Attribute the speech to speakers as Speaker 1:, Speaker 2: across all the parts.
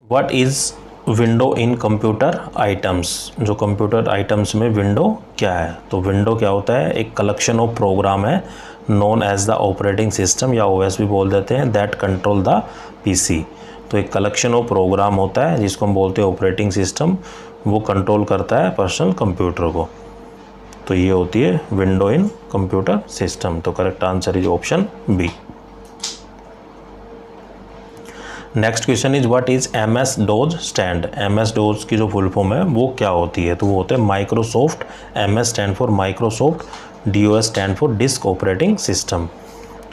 Speaker 1: What is window in computer items, जो computer items में window क्या है? तो विंडो क्या होता है? एक कलेक्शन ऑफ प्रोग्राम है known as the operating system या ओएस भी बोल देते हैं, दैट कंट्रोल द पीसी। तो एक कलेक्शन ऑफ प्रोग्राम होता है जिसको हम बोलते हैं ऑपरेटिंग सिस्टम, वो कंट्रोल करता है पर्सनल कंप्यूटर को। तो ये होती है विंडो इन कंप्यूटर सिस्टम। तो correct answer is option B. Next question is what is M S DOS stand. M S DOS की जो फुल फॉर्म है वो क्या होती है? तो वो होते हैं Microsoft, M S stand for Microsoft, D O S stand for disk operating system.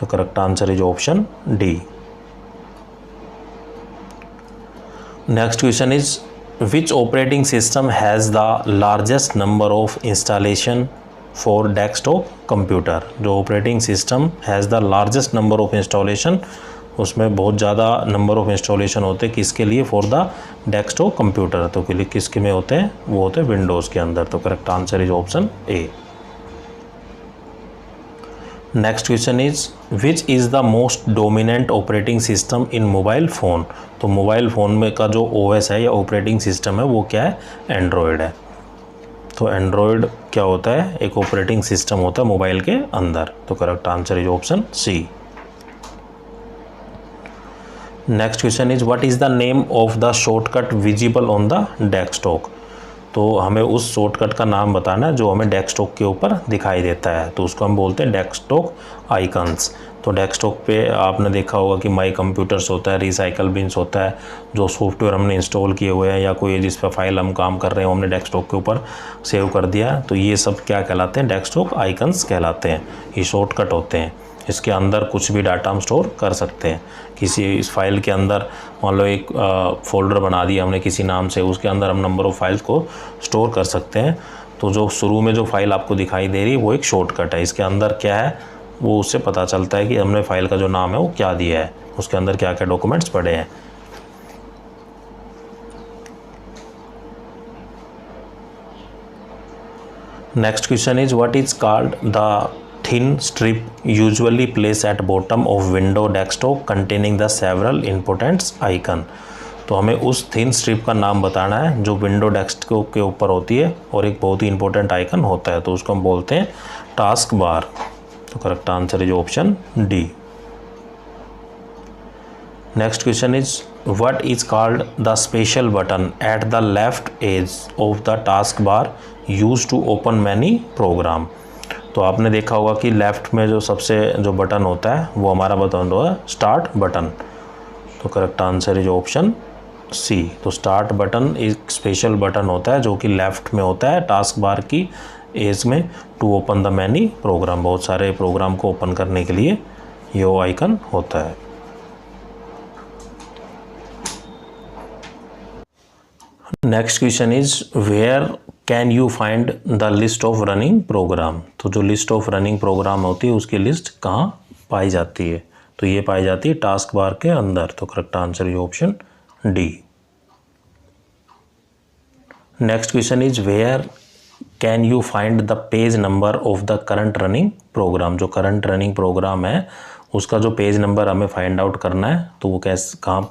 Speaker 1: तो correct answer is option D. Next question is which operating system has the largest number of installation for desktop computer. जो operating system has the largest number of installation, उसमें बहुत ज़्यादा number of installation होते हैं किसके लिए? For the desktop computer. तो किसके में होते हैं? वो होते हैं विंडोज़ के अंदर। तो correct answer is option A. Next question is which is the most dominant operating system in mobile phone. तो मोबाइल फ़ोन में का जो ओएस है या ऑपरेटिंग सिस्टम है वो क्या है? एंड्रॉयड है। तो एंड्रॉयड क्या होता है? एक ऑपरेटिंग सिस्टम होता है मोबाइल के अंदर। तो correct answer is option C. Next question is what is the name of the shortcut visible on the desktop. तो हमें उस शॉर्टकट का नाम बताना है जो हमें डेस्कटॉप के ऊपर दिखाई देता है, तो उसको हम बोलते हैं डेस्कटॉप आइकन्स। तो डेस्कटॉप पे आपने देखा होगा कि माई कंप्यूटर्स होता है, रिसाइकल बिन्स होता है, जो सॉफ्टवेयर हमने इंस्टॉल किए हुए हैं या कोई जिस पर फाइल हम काम कर रहे हैं हमने डेस्कटॉप के ऊपर सेव कर दिया है, तो ये सब क्या कहलाते हैं? डेस्कटॉप आइकन्स कहलाते हैं। ये शॉर्टकट होते हैं, इसके अंदर कुछ भी डाटा हम स्टोर कर सकते हैं। किसी इस फाइल के अंदर मान लो एक फ़ोल्डर बना दिया हमने किसी नाम से, उसके अंदर हम नंबर ऑफ़ फाइल्स को स्टोर कर सकते हैं। तो जो शुरू में जो फाइल आपको दिखाई दे रही है वो एक शॉर्टकट है, इसके अंदर क्या है वो उससे पता चलता है कि हमने फाइल का जो नाम है वो क्या दिया है, उसके अंदर क्या क्या डॉक्यूमेंट्स पड़े हैं। Next question is what is called the thin strip usually place at bottom of window desktop containing the several importance icon. तो हमें उस थिन स्ट्रिप का नाम बताना है जो विंडो डेस्कटॉप के ऊपर होती है और एक बहुत ही इंपॉर्टेंट आइकन होता है, तो उसको हम बोलते हैं टास्क बार। तो correct answer is option D. Next question is what is called the special button at the left edge of the task bar use to open many program. तो आपने देखा होगा कि लेफ्ट में जो सबसे जो बटन होता है वो हमारा बटन होता है स्टार्ट बटन। तो correct answer is option C. तो स्टार्ट बटन एक स्पेशल बटन होता है जो कि लेफ्ट में होता है टास्क बार की एज में, to open the many program. बहुत सारे प्रोग्राम को ओपन करने के लिए ये आइकन होता है। Next question is where can you find the list of running program. तो जो लिस्ट ऑफ रनिंग प्रोग्राम होती है उसकी लिस्ट कहाँ पाई जाती है? तो ये पाई जाती है टास्क बार के अंदर। तो correct answer is option D. Next question is where can you find the page number of the current running program. जो करंट रनिंग प्रोग्राम है उसका जो पेज नंबर हमें फाइंड आउट करना है, तो वो कहाँ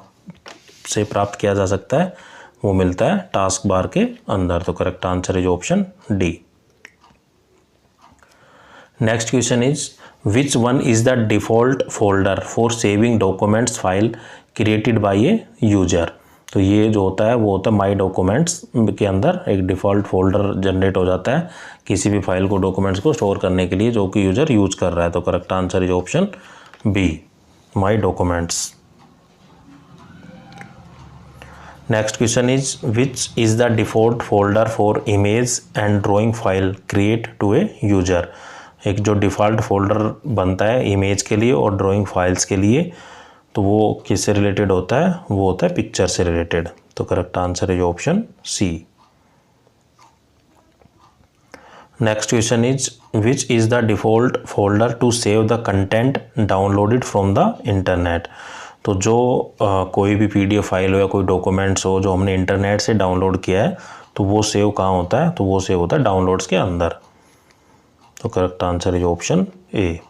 Speaker 1: से प्राप्त किया जा सकता है? वो मिलता है टास्क बार के अंदर। तो correct answer is option D. Next question is which one is the default folder for saving documents file created by a user. तो ये जो होता है वो होता है माई डॉक्यूमेंट्स के अंदर एक डिफ़ॉल्ट फोल्डर जनरेट हो जाता है किसी भी फाइल को, डॉक्यूमेंट्स को स्टोर करने के लिए जो कि यूजर यूज कर रहा है। तो correct answer is option B, my documents. Next question is which is the default folder for image and drawing file create to a user. एक जो डिफ़ॉल्ट फोल्डर बनता है इमेज के लिए और ड्राइंग फाइल्स के लिए, तो वो किससे रिलेटेड होता है? वो होता है पिक्चर से रिलेटेड। तो correct answer is option C. Next question is which is the default folder to save the content downloaded from the internet. तो जो कोई भी PDF फाइल हो या कोई डॉक्यूमेंट्स हो जो हमने इंटरनेट से डाउनलोड किया है, तो वो सेव कहाँ होता है? तो वो सेव होता है डाउनलोड्स के अंदर। तो correct answer is option A.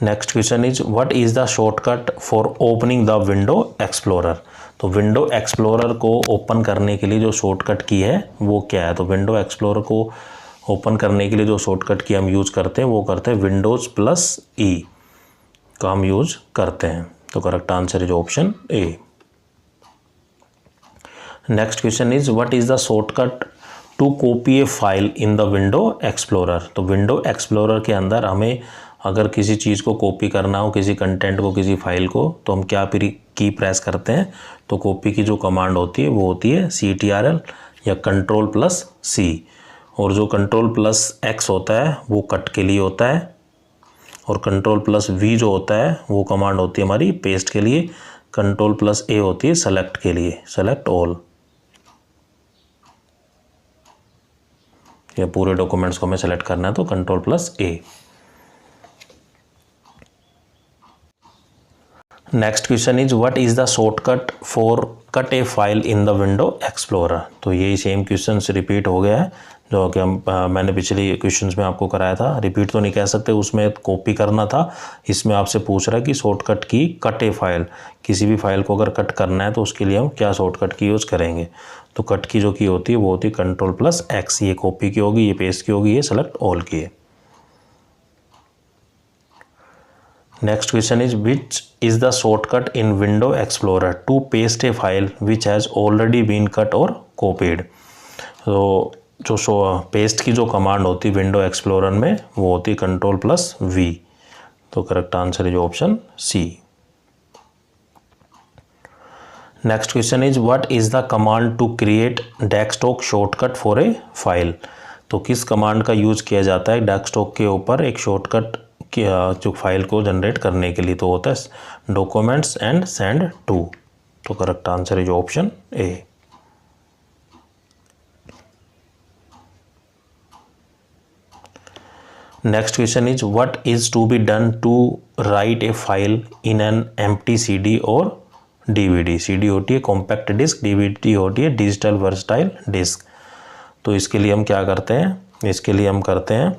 Speaker 1: Next question is what is the shortcut for opening the window explorer. तो विंडो एक्सप्लोरर को ओपन करने के लिए जो शॉर्टकट की है वो क्या है। तो विंडो एक्सप्लोरर को ओपन करने के लिए जो शॉर्टकट की हम यूज़ करते हैं वो करते हैं विंडोज़ प्लस ई का हम यूज़ करते हैं। तो correct answer is option A. Next question is what is the shortcut to copy a file in the window explorer. तो विंडो एक्सप्लोरर के अंदर हमें अगर किसी चीज़ को कॉपी करना हो, किसी कंटेंट को, किसी फाइल को, तो हम क्या की प्रेस करते हैं। तो कॉपी की जो कमांड होती है वो होती है CTRL या Ctrl+C, और जो Ctrl+X होता है वो कट के लिए होता है, और Ctrl+V जो होता है वो कमांड होती है हमारी पेस्ट के लिए, Ctrl+A होती है सेलेक्ट के लिए, सेलेक्ट ऑल। या पूरे डॉक्यूमेंट्स को हमें सेलेक्ट करना है तो Ctrl+A। Next question is what is the shortcut for cut A file in the window explorer. तो यही सेम क्वेश्चन रिपीट हो गया है जो कि मैंने पिछले क्वेश्चंस में आपको कराया था। रिपीट तो नहीं कह सकते, उसमें कॉपी करना था, इसमें आपसे पूछ रहा है कि शॉर्टकट की कट ए फाइल, किसी भी फाइल को अगर कट करना है तो उसके लिए हम क्या शॉर्टकट की यूज़ करेंगे। तो कट की जो की होती है वो होती है Ctrl+X, ये कॉपी की होगी, ये पेस्ट की होगी, ये सेलेक्ट ऑल की है। Next question is which is the shortcut in window explorer to paste a file which has already been cut और कॉपीड। तो जो पेस्ट की जो कमांड होती है विंडो एक्सप्लोरर में वो होती है Ctrl+V। तो correct answer is option C. Next question is what is the command to create desktop shortcut for a file. तो किस कमांड का यूज़ किया जाता है डेस्कटॉप के ऊपर एक शॉर्टकट जो फाइल को जनरेट करने के लिए। तो होता है डॉक्यूमेंट्स एंड सेंड टू। तो correct answer is option A. Next question is what is to be done to write a file in an empty CD और DVD। CD होती है कॉम्पैक्ट डिस्क, DVD होती है डिजिटल वर्सटाइल डिस्क। तो इसके लिए हम क्या करते हैं, इसके लिए हम करते हैं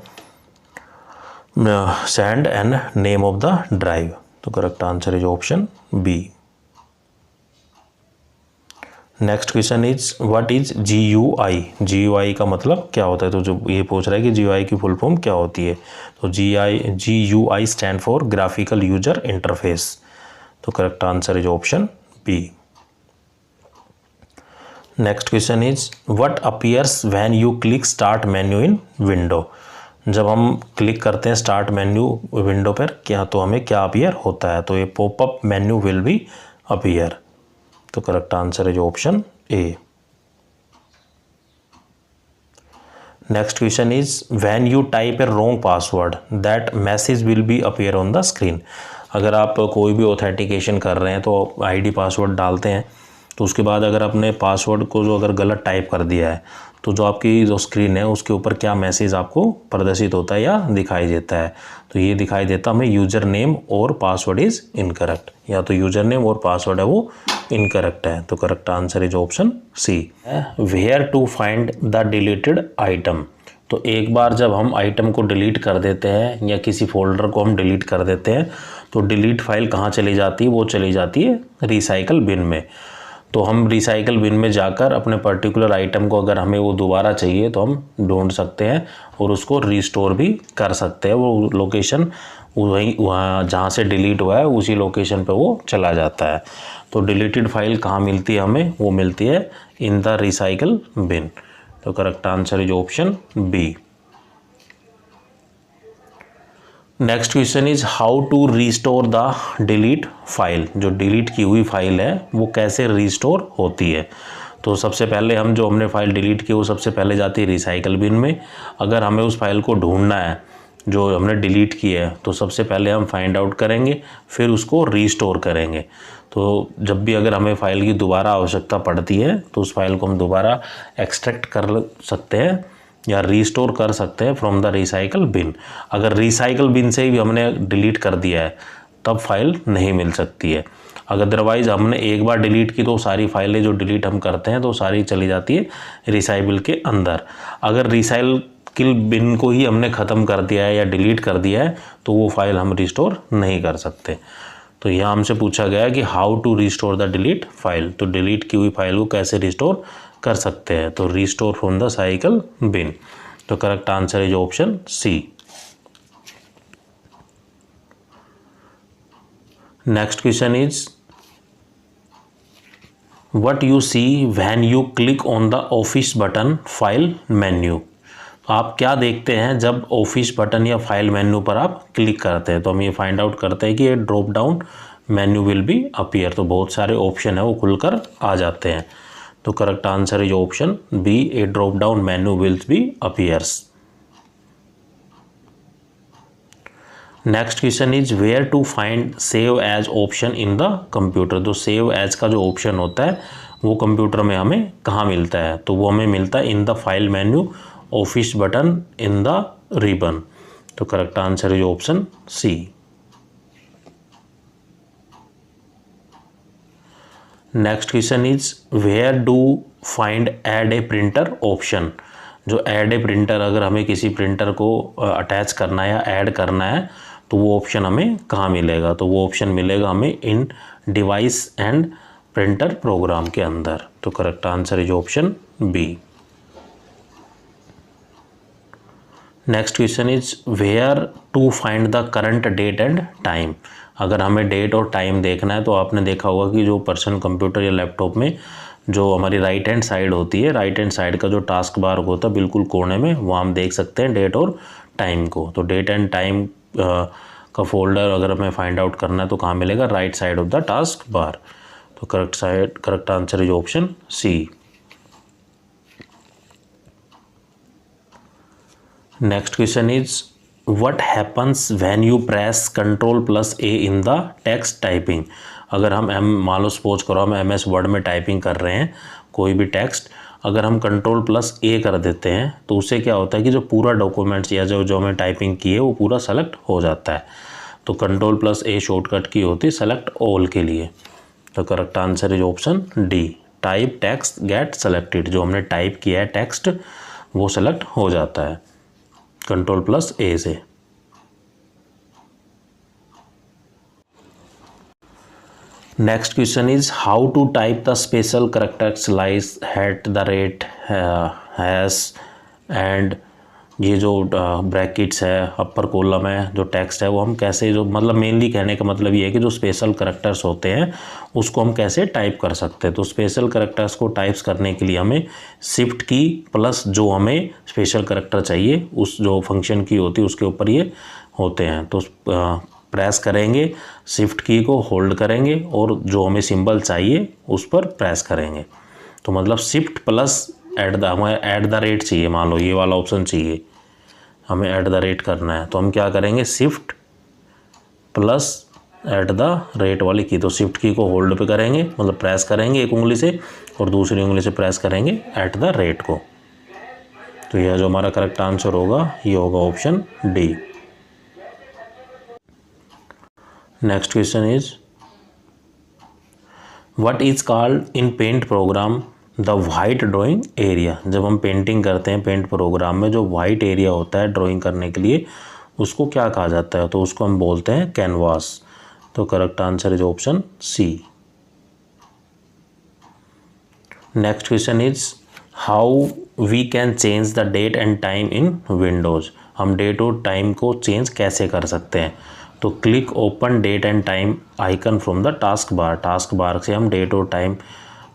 Speaker 1: send and name of the drive. तो correct answer is option B. Next question is what is GUI। GUI का मतलब क्या होता है। तो जो ये पूछ रहा है कि GUI की फुल फॉर्म क्या होती है। तो GUI stand for graphical user interface. तो correct answer is option B. Next question is what appears when you click start menu in window. जब हम क्लिक करते हैं स्टार्ट मेन्यू विंडो पर क्या, तो हमें क्या अपीयर होता है। तो ये popup menu will be appear. तो correct answer is option A. Next question is when you type a wrong password that message will be appear on the screen. अगर आप कोई भी ऑथेंटिकेशन कर रहे हैं तो ID पासवर्ड डालते हैं, तो उसके बाद अगर अपने पासवर्ड को जो अगर गलत टाइप कर दिया है तो जो आपकी जो स्क्रीन है उसके ऊपर क्या मैसेज आपको प्रदर्शित होता है या दिखाई देता है। तो ये दिखाई देता हमें यूज़र नेम और पासवर्ड इज़ इनकरेक्ट, या तो यूज़र नेम और पासवर्ड है वो इनकरेक्ट है। तो correct answer is option C. Where to find the deleted item. तो एक बार जब हम आइटम को डिलीट कर देते हैं या किसी फोल्डर को हम डिलीट कर देते हैं तो डिलीट फाइल कहाँ चली जाती है, वो चली जाती है रिसाइकल बिन में। तो हम रिसाइकल बिन में जाकर अपने पर्टिकुलर आइटम को अगर हमें वो दोबारा चाहिए तो हम ढूंढ सकते हैं और उसको रिस्टोर भी कर सकते हैं। वो लोकेशन वहीं वहाँ जहाँ से डिलीट हुआ है उसी लोकेशन पे वो चला जाता है। तो डिलीटेड फाइल कहाँ मिलती है हमें, वो मिलती है इन द रिसाइकल बिन। तो correct answer is option B. Next question is how to restore the delete file. जो डिलीट की हुई फाइल है वो कैसे रिस्टोर होती है। तो सबसे पहले हम जो हमने फाइल डिलीट की वो सबसे पहले जाती है रिसाइकल बिन में। अगर हमें उस फाइल को ढूंढना है जो हमने डिलीट की है तो सबसे पहले हम फाइंड आउट करेंगे, फिर उसको रिस्टोर करेंगे। तो जब भी अगर हमें फ़ाइल की दोबारा आवश्यकता पड़ती है तो उस फाइल को हम दोबारा एक्सट्रैक्ट कर सकते हैं या रीस्टोर कर सकते हैं फ्रॉम द रिसाइकल बिन। अगर रिसाइकल बिन से ही हमने डिलीट कर दिया है तब फाइल नहीं मिल सकती है। अगर अदरवाइज़ हमने एक बार डिलीट की तो सारी फाइलें जो डिलीट हम करते हैं तो सारी चली जाती है रिसाइकल के अंदर। अगर किल बिन को ही हमने ख़त्म कर दिया है या डिलीट कर दिया है तो वो फाइल हम रिस्टोर नहीं कर सकते। तो यहाँ हमसे पूछा गया है कि how to restore the delete file, तो डिलीट की हुई फाइल को कैसे रिस्टोर कर सकते हैं, तो restore from the cycle bin. तो correct answer is option C. Next question is what you see when you click on the office button file menu. आप क्या देखते हैं जब ऑफिस बटन या फाइल मेन्यू पर आप क्लिक करते हैं, तो हम ये फाइंड आउट करते हैं कि ये drop down menu will be appear, तो बहुत सारे ऑप्शन है वो खुलकर आ जाते हैं। तो correct answer is option B, a drop down menu will be appears. Next question is where to find save as option in the computer. तो सेव एज का जो ऑप्शन होता है वो कंप्यूटर में हमें कहाँ मिलता है, तो वो हमें मिलता है in the file menu office button in the ribbon. तो correct answer is option C. Next question is where do find add a printer option. जो ऐड ए प्रिंटर, अगर हमें किसी प्रिंटर को अटैच करना है या ऐड करना है तो वो ऑप्शन हमें कहाँ मिलेगा, तो वो ऑप्शन मिलेगा हमें in device and printer program के अंदर। तो correct answer is option B. Next question is where to find the current date and time. अगर हमें डेट और टाइम देखना है तो आपने देखा होगा कि जो पर्सनल कंप्यूटर या लैपटॉप में जो हमारी राइट हैंड साइड होती है, राइट हैंड साइड का जो टास्क बार होता है बिल्कुल कोने में, वहाँ हम देख सकते हैं डेट और टाइम को। तो डेट एंड टाइम का फोल्डर अगर हमें फाइंड आउट करना है तो कहाँ मिलेगा, right side of the task bar. तो correct answer is option C. Next question is what happens when you press Ctrl+A in the text typing. अगर हम मान लो सपोज करो हम MS वर्ड में टाइपिंग कर रहे हैं कोई भी टेक्स्ट, अगर हम Ctrl+A कर देते हैं तो उससे क्या होता है कि जो पूरा डॉक्यूमेंट्स या जो हमें टाइपिंग की है वो पूरा सेलेक्ट हो जाता है। तो Ctrl+A शॉर्टकट की होती है सेलेक्ट ऑल के लिए। तो correct answer is option D, type text get selected. जो हमने टाइप किया है टेक्स्ट वो सेलेक्ट हो जाता है Ctrl+A से। Next question is how to type the special characters like at the rate, hash and ये जो ब्रैकेट्स है, अपर कॉलम है, जो टेक्स्ट है वो हम कैसे, जो मतलब मेनली कहने का मतलब ये है कि जो स्पेशल करेक्टर्स होते हैं उसको हम कैसे टाइप कर सकते हैं। तो स्पेशल करेक्टर्स को टाइप्स करने के लिए हमें शिफ्ट की प्लस जो हमें स्पेशल करेक्टर चाहिए उस जो फंक्शन की होती है उसके ऊपर ये होते हैं। तो प्रेस करेंगे, शिफ्ट की को होल्ड करेंगे और जो हमें सिंबल चाहिए उस पर प्रेस करेंगे। तो मतलब शिफ्ट प्लस हमें ऐट द रेट चाहिए, मान लो ये वाला ऑप्शन चाहिए, हमें ऐट द रेट करना है तो हम क्या करेंगे, shift plus at the rate वाली की। तो शिफ्ट की को होल्ड पे करेंगे, मतलब प्रेस करेंगे एक उंगली से और दूसरी उंगली से प्रेस करेंगे ऐट द रेट को। तो यह जो हमारा करेक्ट आंसर होगा ये होगा option D. Next question is what is called in paint program the white drawing area. जब हम पेंटिंग करते हैं पेंट प्रोग्राम में जो वाइट एरिया होता है ड्राइंग करने के लिए उसको क्या कहा जाता है, तो उसको हम बोलते हैं कैनवास। तो correct answer is option C. Next question is how we can change the date and time in Windows. हम डेट और टाइम को चेंज कैसे कर सकते हैं, तो click open date and time icon from the task bar. Task bar से हम डेट और टाइम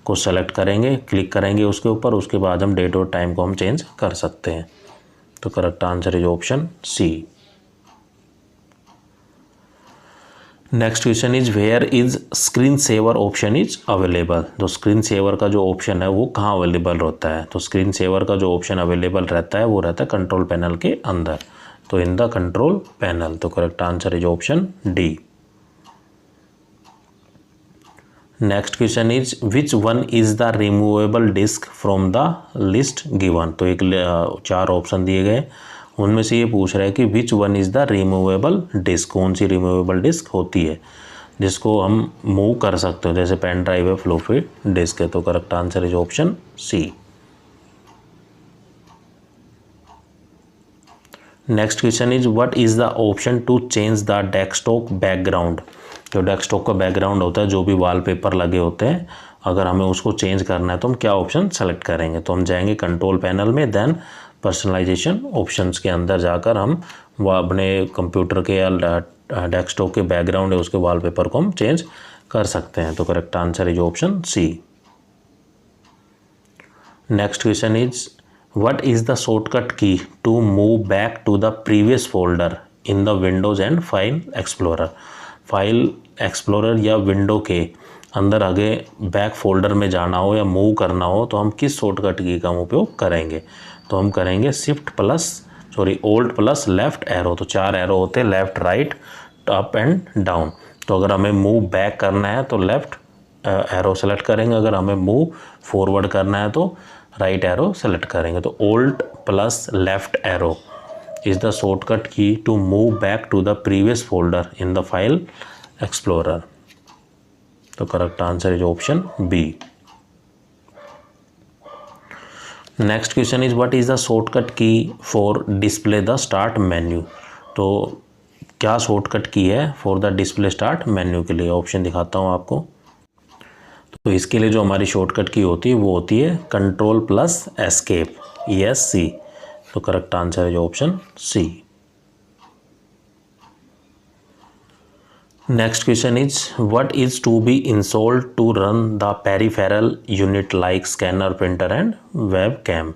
Speaker 1: को सेलेक्ट करेंगे, क्लिक करेंगे उसके ऊपर, उसके बाद हम डेट और टाइम को हम चेंज कर सकते हैं। तो correct answer is option C. Next question is where is screen saver option is available. तो स्क्रीन सेवर का जो ऑप्शन है वो कहाँ अवेलेबल होता है, तो स्क्रीन सेवर का जो ऑप्शन अवेलेबल रहता है वो रहता है कंट्रोल पैनल के अंदर। तो इन द कंट्रोल पैनल। तो correct answer is option D. Next question is which one is the removable disc from the list given. तो एक 4 ऑप्शन दिए गए, उनमें से ये पूछ रहा है कि which one is the removable disc, कौन सी रिमूवेबल डिस्क होती है जिसको हम मूव कर सकते हो, जैसे पेन ड्राइव है, फ्लॉपी डिस्क है। तो correct answer is option C. Next question is what is the option to change the desktop background. जो डेस्कटॉप का बैकग्राउंड होता है, जो भी वॉलपेपर लगे होते हैं, अगर हमें उसको चेंज करना है तो हम क्या ऑप्शन सेलेक्ट करेंगे। तो हम जाएंगे कंट्रोल पैनल में, देन पर्सनलाइजेशन ऑप्शंस के अंदर जाकर हम वो अपने कंप्यूटर के या डेस्कटॉप के बैकग्राउंड है उसके वॉलपेपर को हम चेंज कर सकते हैं। तो correct answer is option C. Next question is what is the shortcut key to move back to the previous folder in the Windows and file explorer. File explorer या window के अंदर आगे बैक फोल्डर में जाना हो या move करना हो तो हम किस शॉर्टकट की का उपयोग करेंगे। तो हम करेंगे ओल्ट प्लस लेफ़्ट एरो। तो 4 एरो होते हैं, left, right, up and down. तो अगर हमें मूव बैक करना है तो लेफ़्ट एरो सेलेक्ट करेंगे, अगर हमें मूव फॉरवर्ड करना है तो राइट एरो सेलेक्ट करेंगे। तो alt plus left arrow is the shortcut key to move back to the previous folder in the file explorer. तो correct answer is option B. Next question is what is the shortcut key for display the start menu. तो क्या shortcut key है for the display start menu के लिए। Option दिखाता हूँ आपको। तो इसके लिए जो हमारी शॉर्टकट की होती है वो होती है कंट्रोल प्लस एस्केप, ESC। तो करेक्ट आंसर है option C. Next question is what is to be installed to run the peripheral unit like scanner, printer and web cam.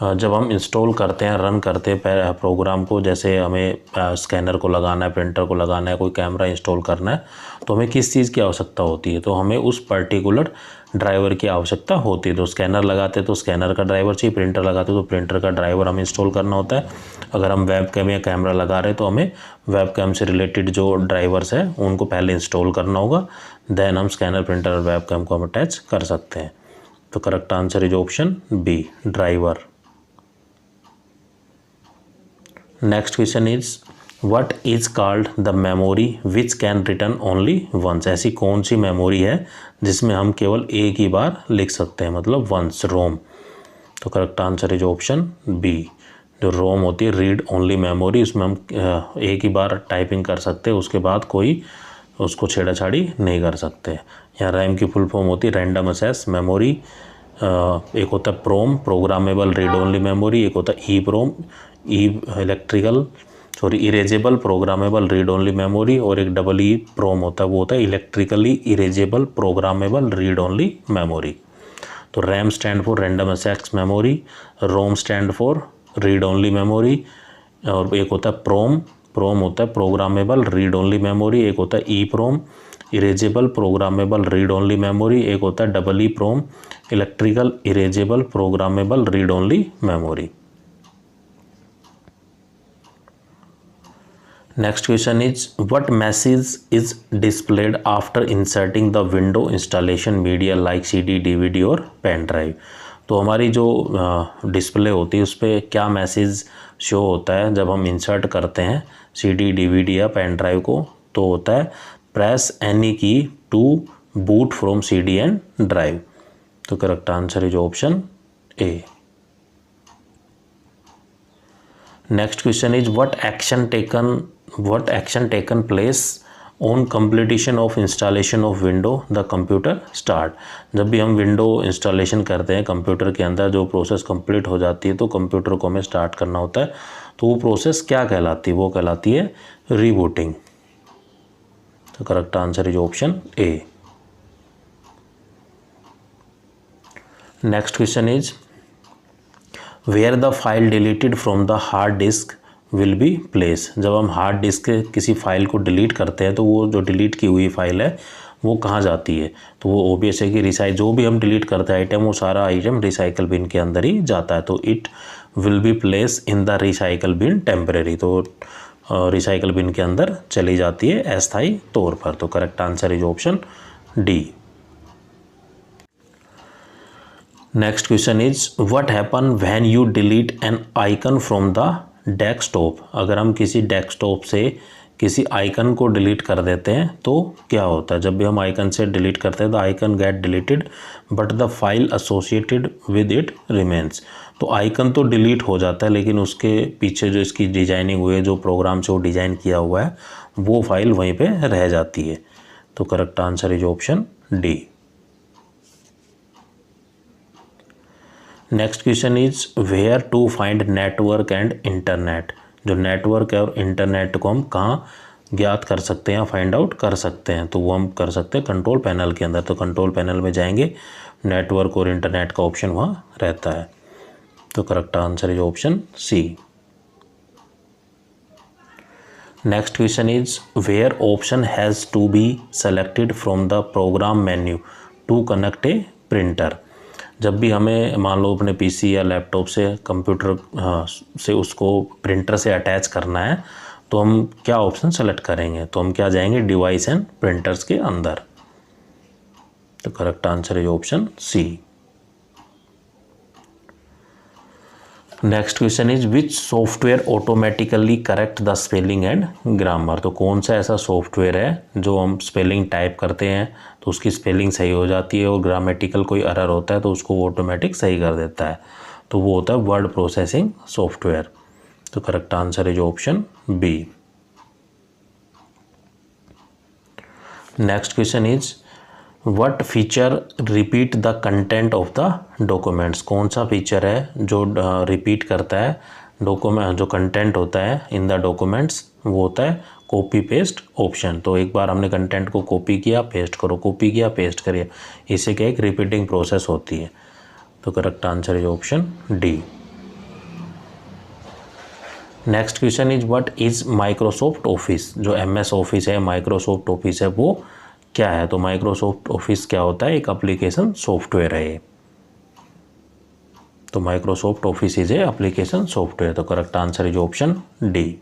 Speaker 1: जब हम इंस्टॉल करते हैं, रन करते हैं प्रोग्राम को, जैसे हमें स्कैनर को लगाना है, प्रिंटर को लगाना है, कोई कैमरा इंस्टॉल करना है, तो हमें किस चीज़ की आवश्यकता होती है। तो हमें उस पर्टिकुलर ड्राइवर की आवश्यकता होती है। तो स्कैनर लगाते तो स्कैनर का ड्राइवर चाहिए, प्रिंटर लगाते तो प्रिंटर का ड्राइवर हमें इंस्टॉल करना होता है। अगर हम वेब कैम या कैमरा लगा रहे हैं तो हमें वेब कैम से रिलेटेड जो ड्राइवर्स हैं उनको पहले इंस्टॉल करना होगा, देन हम स्कैनर, प्रिंटर और वेब कैम को हम अटैच कर सकते हैं। तो correct answer is option B, driver. Next question is what is called the memory which can return only once. ऐसी कौन सी मेमोरी है जिसमें हम केवल एक ही बार लिख सकते हैं, मतलब वंस, रोम। तो correct answer is option B. जो रोम होती है, रीड ओनली मेमोरी, उसमें हम एक ही बार टाइपिंग कर सकते हैं, उसके बाद कोई उसको छेड़ाछाड़ी नहीं कर सकते। यहाँ रैम की फुल फॉर्म होती है रैंडम एक्सेस मेमोरी। एक होता है प्रोम, प्रोग्रामेबल रीड ओनली मेमोरी। एक होता है erasable programmable read only memory. और एक डबल ई प्रोम होता है, वो होता है electrically erasable programmable read only memory. तो RAM stand for random access memory, ROM stand for read only memory. और एक होता है प्रोम होता है प्रोग्रामेबल रीड ओनली मेमोरी। एक होता है E PROM, erasable programmable read only memory. एक होता है double E PROM, electrical erasable programmable read only memory. Next question is what message is displayed after inserting the window installation media like CD, DVD और pen drive. तो हमारी जो display होती है उस पर क्या मैसेज शो होता है जब हम इंसर्ट करते हैं CD, DVD या पेन ड्राइव को। तो होता है press any key to boot from CD and drive. तो correct answer is option A. Next question is what action taken place on completion of installation of window the computer start. जब भी हम window installation करते हैं computer के अंदर, जो process complete हो जाती है तो कंप्यूटर को हमें स्टार्ट करना होता है। तो वो प्रोसेस क्या कहलाती है, वो कहलाती है रीबूटिंग। तो correct answer is option A. Next question is where the file deleted from the hard disk will be place. जब हम हार्ड डिस्क के किसी फाइल को डिलीट करते हैं तो वो जो डिलीट की हुई फाइल है वो कहाँ जाती है। तो वो ऑब्वियस है कि जो भी हम डिलीट करते हैं आइटम, वो सारा आइटम रिसाइकल बिन के अंदर ही जाता है। तो it will be place in the recycle bin temporary. तो रिसाइकल बिन के अंदर चली जाती है अस्थायी तौर पर। तो correct answer is option D. Next question is what happen when you delete an icon from the desktop. अगर हम किसी डेस्कटॉप से किसी आइकन को डिलीट कर देते हैं तो क्या होता है। जब भी हम आइकन से डिलीट करते हैं the icon get deleted but the file associated with it remains. तो आइकन तो डिलीट हो जाता है, लेकिन उसके पीछे जो इसकी डिजाइनिंग हुई है, जो प्रोग्राम से वो डिज़ाइन किया हुआ है, वो फाइल वहीं पे रह जाती है। तो correct answer is option D. Next question is where to find network and internet. जो नेटवर्क है और इंटरनेट को हम कहाँ ज्ञात कर सकते हैं, फाइंड आउट कर सकते हैं, तो वो हम कर सकते हैं कंट्रोल पैनल के अंदर। तो कंट्रोल पैनल में जाएंगे, नेटवर्क और इंटरनेट का ऑप्शन वहाँ रहता है। तो correct answer is option C. Next question is where option has to be selected from the program menu to connect a printer. जब भी हमें मान लो अपने पीसी या लैपटॉप से कंप्यूटर से उसको प्रिंटर से अटैच करना है, तो हम क्या ऑप्शन सेलेक्ट करेंगे, तो हम क्या जाएंगे डिवाइस एंड प्रिंटर्स के अंदर। तो correct answer is option C. Next question is which software automatically correct the spelling and grammar. तो कौन सा ऐसा सॉफ्टवेयर है जो हम स्पेलिंग टाइप करते हैं तो उसकी स्पेलिंग सही हो जाती है, और ग्रामेटिकल कोई एरर होता है तो उसको वो ऑटोमेटिक सही कर देता है, तो वो होता है वर्ड प्रोसेसिंग सॉफ्टवेयर। तो correct answer is option B. Next question is what feature repeat the content of the documents. कौन सा फीचर है जो रिपीट करता है डॉक्यूमेंट, जो कंटेंट होता है इन द डॉक्यूमेंट्स, वो होता है कॉपी पेस्ट ऑप्शन। तो एक बार हमने कंटेंट को कॉपी किया, पेस्ट करो, कॉपी किया, पेस्ट करिए, इससे क्या एक रिपीटिंग प्रोसेस होती है। तो correct answer is option D. Next question is what is Microsoft office. जो MS ऑफिस है, माइक्रोसॉफ्ट ऑफिस है, वो क्या है। तो माइक्रोसॉफ्ट ऑफिस क्या होता है, एक एप्लीकेशन सॉफ्टवेयर है ये। तो Microsoft Office is a application software. तो correct answer is option D.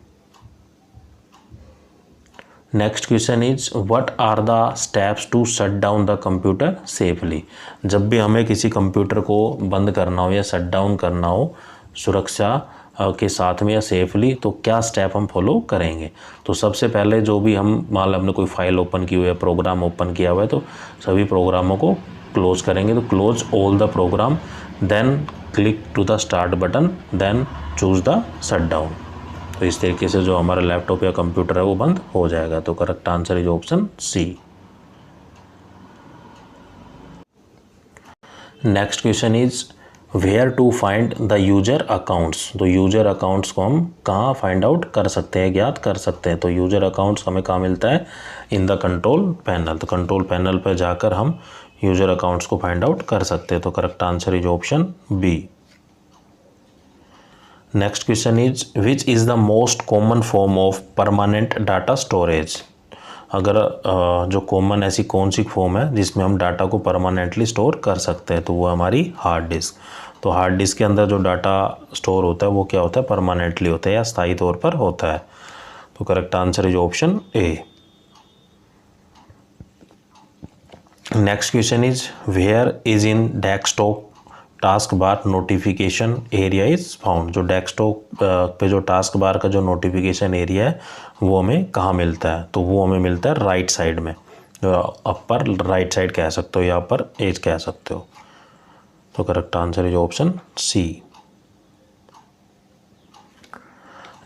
Speaker 1: Next question is what are the steps to shut down the computer safely. जब भी हमें किसी कंप्यूटर को बंद करना हो या शट डाउन करना हो सुरक्षा के साथ में या सेफली, तो क्या स्टेप हम फॉलो करेंगे। तो सबसे पहले जो भी हम मान लो हमने कोई फाइल ओपन की हुई है, प्रोग्राम ओपन किया हुआ है, तो सभी प्रोग्रामों को क्लोज करेंगे। तो close all the program, then click to the start button, then choose the shut down. तो इस तरीके से जो हमारा लैपटॉप या कंप्यूटर है वो बंद हो जाएगा। तो correct answer is option C. Next question is where to find the user accounts. तो यूजर अकाउंट्स को हम कहाँ फाइंड आउट कर सकते हैं, ज्ञात कर सकते हैं। तो यूजर अकाउंट्स हमें कहाँ मिलता है, इन द कंट्रोल पैनल। तो कंट्रोल पैनल पर जाकर हम यूजर अकाउंट्स को फाइंड आउट कर सकते हैं। तो correct answer is option B. Next question is which is the most common form of permanent data storage. अगर जो कॉमन ऐसी कौन सी फॉर्म है जिसमें हम डाटा को परमानेंटली स्टोर कर सकते हैं, तो वो हमारी हार्ड डिस्क। तो हार्ड डिस्क के अंदर जो डाटा स्टोर होता है वो क्या होता है, परमानेंटली होता है या स्थायी तौर पर होता है। तो correct answer is option A. Next question is where is in desktop task bar notification area is found. जो डेस्कटॉप पे जो टास्क बार का जो नोटिफिकेशन एरिया है वो हमें कहाँ मिलता है, तो वो हमें मिलता है राइट साइड में, अपर राइट साइड कह सकते हो या अपर एज कह सकते हो। तो correct answer is option C.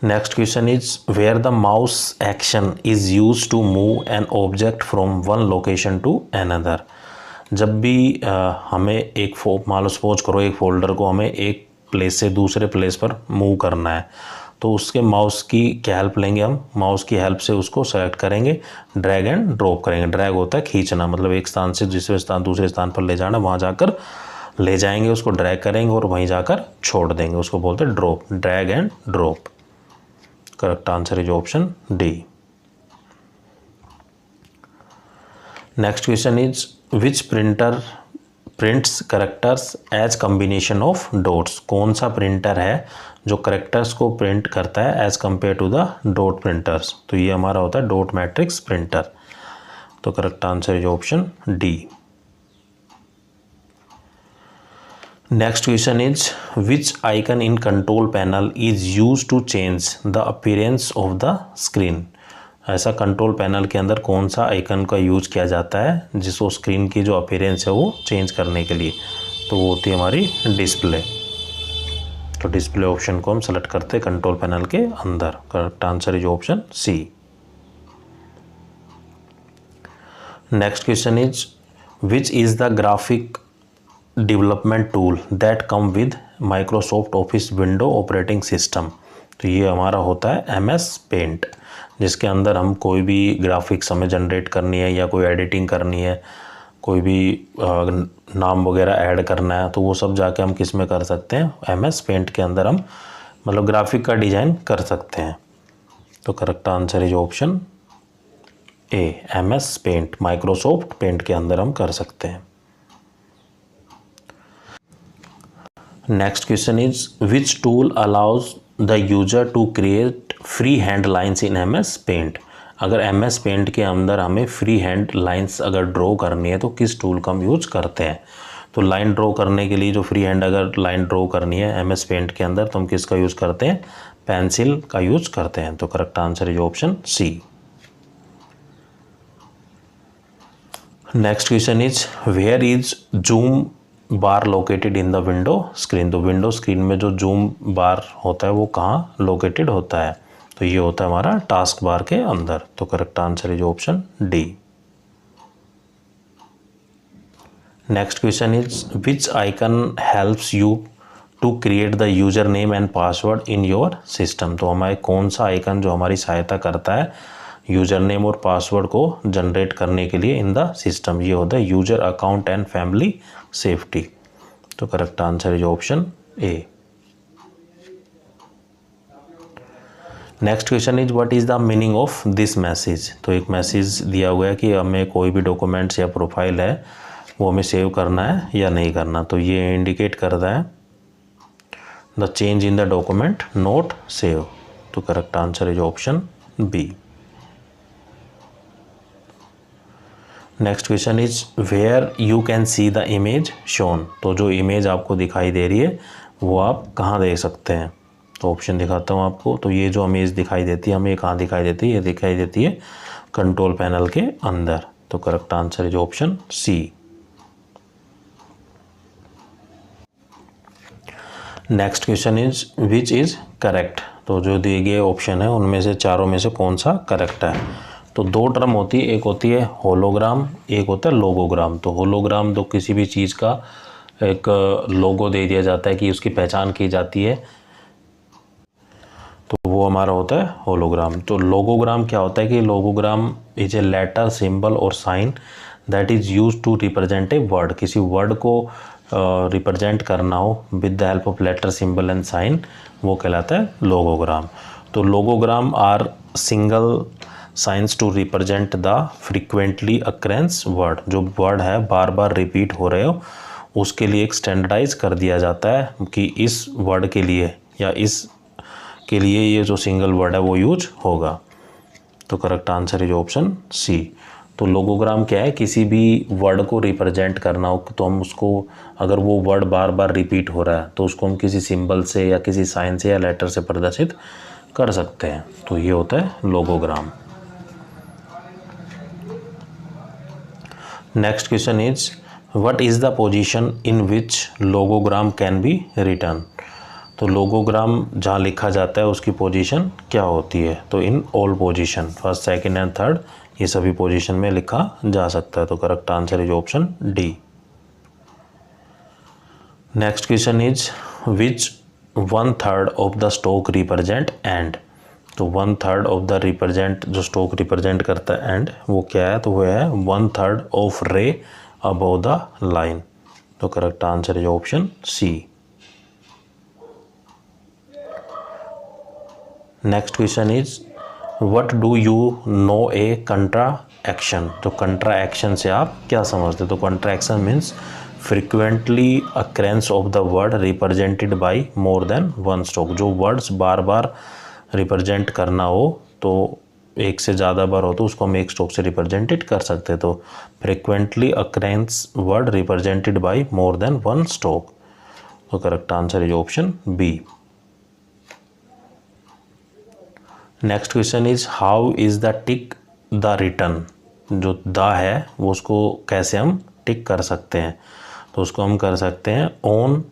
Speaker 1: Next question is where the mouse action is use to move an object from one location to another. जब भी हमें एक मान लो सपोज करो एक फोल्डर को हमें एक प्लेस से दूसरे प्लेस पर मूव करना है, तो उसके माउस की क्या हेल्प लेंगे, हम माउस की हेल्प से उसको सेलेक्ट करेंगे, ड्रैग एंड ड्रॉप करेंगे। ड्रैग होता है खींचना, मतलब एक स्थान से दूसरे स्थान पर ले जाना, वहाँ जाकर ले जाएंगे, उसको ड्रैग करेंगे और वहीं जाकर छोड़ देंगे, उसको बोलते हैं drop, drag and drop. Correct answer is option D. Next question is which printer prints characters as combination of dots. कौन सा प्रिंटर है जो करेक्टर्स को प्रिंट करता है as compare to the dot printers. तो ये हमारा होता है डॉट मैट्रिक्स प्रिंटर। तो correct answer is option D. Next question is which icon in control panel is use to change the appearance of the screen. ऐसा control panel के अंदर कौन सा आइकन का यूज किया जाता है जिसको स्क्रीन की जो अपीयरेंस है वो चेंज करने के लिए, तो वो होती है हमारी डिस्प्ले। तो डिस्प्ले ऑप्शन को हम सेलेक्ट करते हैं कंट्रोल पैनल के अंदर। Correct answer is option C. Next question is which is the graphic development tool that come with Microsoft office window operating system. तो ये हमारा होता है MS पेंट, जिसके अंदर हम कोई भी ग्राफिक्स हमें जनरेट करनी है या कोई एडिटिंग करनी है, कोई भी नाम वगैरह ऐड करना है, तो वो सब जाके हम किस में कर सकते हैं, MS पेंट के अंदर हम मतलब ग्राफिक का डिज़ाइन कर सकते हैं। तो correct answer is option A, MS paint, Microsoft paint के अंदर हम कर सकते हैं। Next question is which tool allows the user to create free hand lines in MS paint. अगर MS पेंट के अंदर हमें फ्री हैंड लाइन्स अगर ड्रॉ करनी है तो किस टूल का हम यूज करते हैं। तो लाइन ड्रॉ करने के लिए जो फ्री हैंड अगर लाइन ड्रॉ करनी है MS पेंट के अंदर तो हम किसका यूज़ करते हैं, पेंसिल का यूज करते हैं। तो correct answer is option C. Next question is where is zoom bar located in the window screen. तो विंडो स्क्रीन में जो जूम बार होता है वो कहाँ लोकेटेड होता है, तो ये होता है हमारा टास्क बार के अंदर। तो correct answer is option D. Next question is which icon helps you to create the user name and password in your system. तो हमारे कौन सा आइकन जो हमारी सहायता करता है यूजर नेम और पासवर्ड को जनरेट करने के लिए इन द सिस्टम, ये होता है user account and family safety. तो correct answer is option A. Next question is what is the meaning of this message. तो एक मैसेज दिया हुआ है कि हमें कोई भी डॉक्यूमेंट्स या प्रोफाइल है वो हमें सेव करना है या नहीं करना। तो ये इंडिकेट करता है the change in the document not save. तो correct answer is option B. Next question is where you can see the image shown. तो जो इमेज आपको दिखाई दे रही है वो आप कहाँ देख सकते हैं। तो ऑप्शन दिखाता हूँ आपको। तो ये जो इमेज दिखाई देती है हमें कहाँ दिखाई देती है, ये दिखाई देती है कंट्रोल पैनल के अंदर। तो correct answer is option C. Next question is which is correct. तो जो दिए गए ऑप्शन है उनमें से चारों में से कौन सा करेक्ट है। तो दो टर्म होती है, एक होती है होलोग्राम, एक होता है लोगोग्राम। तो होलोग्राम तो किसी भी चीज़ का एक लोगो दे दिया जाता है कि उसकी पहचान की जाती है, तो वो हमारा होता है होलोग्राम। तो लोगोग्राम क्या होता है कि logogram is a letter symbol और sign that is use to represent a word. किसी वर्ड को रिप्रेजेंट करना हो with the help of letter symbol and sign, वो कहलाता है लोगोग्राम। तो logogram are single signs to represent the frequently occurrence word. जो वर्ड है बार बार रिपीट हो रहे हो उसके लिए एक स्टैंडर्डाइज कर दिया जाता है कि इस वर्ड के लिए या इस के लिए ये जो सिंगल वर्ड है वो यूज होगा। तो correct answer is option C. तो लोगोग्राम क्या है, किसी भी वर्ड को रिप्रेजेंट करना हो तो हम उसको, अगर वो वर्ड बार बार रिपीट हो रहा है तो उसको हम किसी सिंबल से या किसी साइन से या लेटर से प्रदर्शित कर सकते हैं। तो ये होता है logogram. Next question is what is the position in which logogram can be written. तो लोगोग्राम जहाँ लिखा जाता है उसकी पोजीशन क्या होती है। तो in all position, first second and third, ये सभी पोजीशन में लिखा जा सकता है। तो correct answer is option D. Next question is which 1/3 of the stock represent and. तो 1/3 ऑफ द रिप्रेजेंट, जो स्टॉक रिप्रेजेंट करता है एंड, वो क्या है, तो वो है 1/3 of ray above the line. तो correct answer is option C. Next question is what do you know a contraction. तो कंट्रा एक्शन से आप क्या समझते हो। तो contraction means frequently occurrence of the word represented by more than one stroke. जो words बार बार रिप्रेजेंट करना हो तो एक से ज़्यादा बार हो तो उसको हम एक स्टॉक से रिप्रेजेंटेड कर सकते हैं। तो frequently occurrence word represented by more than one stroke. तो correct answer is option B. Next question is how is the tick the return. जो द है वो उसको कैसे हम टिक कर सकते हैं। तो उसको हम कर सकते हैं on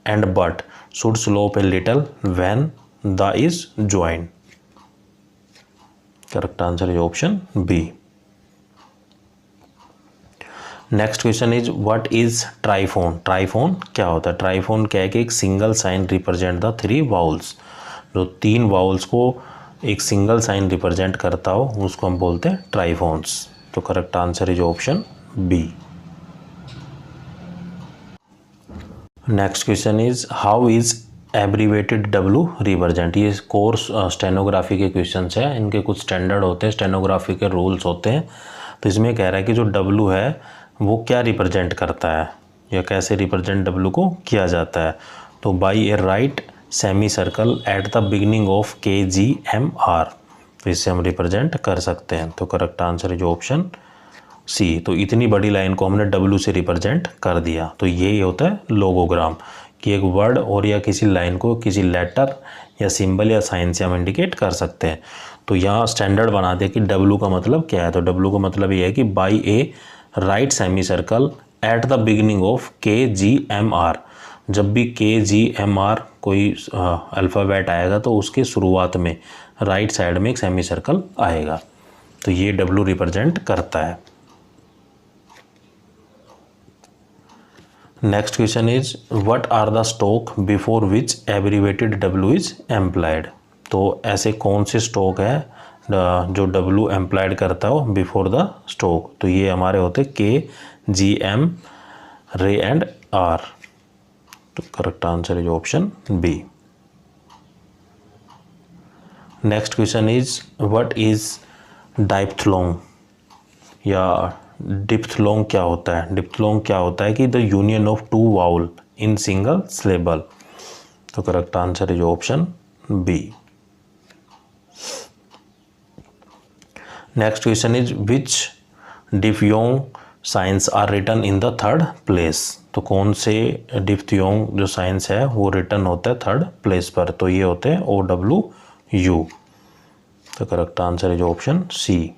Speaker 1: and but. Should slope a little when the is join. Correct answer is option B. Next question is what is triphone. Triphone क्या होता है? ट्राइफोन क्या है कि एक single sign represent the 3 vowels, जो 3 वाउल्स को एक सिंगल साइन रिप्रेजेंट करता हो उसको हम बोलते हैं ट्राइफोन्स। तो correct answer is option B. Next question is how is abbreviated W represent. ये कोर्स स्टेनोग्राफी के क्वेश्चंस है, इनके कुछ स्टैंडर्ड होते हैं, स्टेनोग्राफी के रूल्स होते हैं। तो इसमें कह रहा है कि जो डब्ल्यू है वो क्या रिप्रेजेंट करता है या कैसे रिप्रेजेंट डब्ल्यू को किया जाता है। तो by a right semi circle at the beginning of KGMR, तो इससे हम रिप्रेजेंट कर सकते हैं। तो correct answer is option C. तो इतनी बड़ी लाइन को हमने डब्ल्यू से रिप्रेजेंट कर दिया। तो यही होता है लोगोग्राम, कि एक वर्ड और या किसी लाइन को किसी लेटर या सिंबल या साइन से हम इंडिकेट कर सकते हैं। तो यहाँ स्टैंडर्ड बना दिया कि डब्ल्यू का मतलब क्या है। तो डब्ल्यू का मतलब ये है कि by a right semi circle at the beginning of KGMR। जब भी KGMR कोई अल्फ़ाबेट आएगा तो उसके शुरुआत में राइट साइड में एक सेमी सर्कल आएगा। तो ये डब्ल्यू रिप्रेजेंट करता है। Next question is what are the stroke before which abbreviated W is employed. तो ऐसे कौन से स्टोक है जो डब्ल्यू एम्प्लाइड करता हो बिफोर द स्टोक। तो ये हमारे होते KGM, रे एंड आर। तो correct answer is option B. Next question is what is diphthong या डिप्थलोंग क्या होता है। डिप्थलोंग क्या होता है कि the union of 2 vowel in single syllable. तो correct answer is option B. Next question is which diphthong signs are written in the 3rd place. तो कौन से डिफयोंग जो साइंस है वो रिटन होता है 3rd प्लेस पर। तो ये होते हैं OWU। तो correct answer is option C.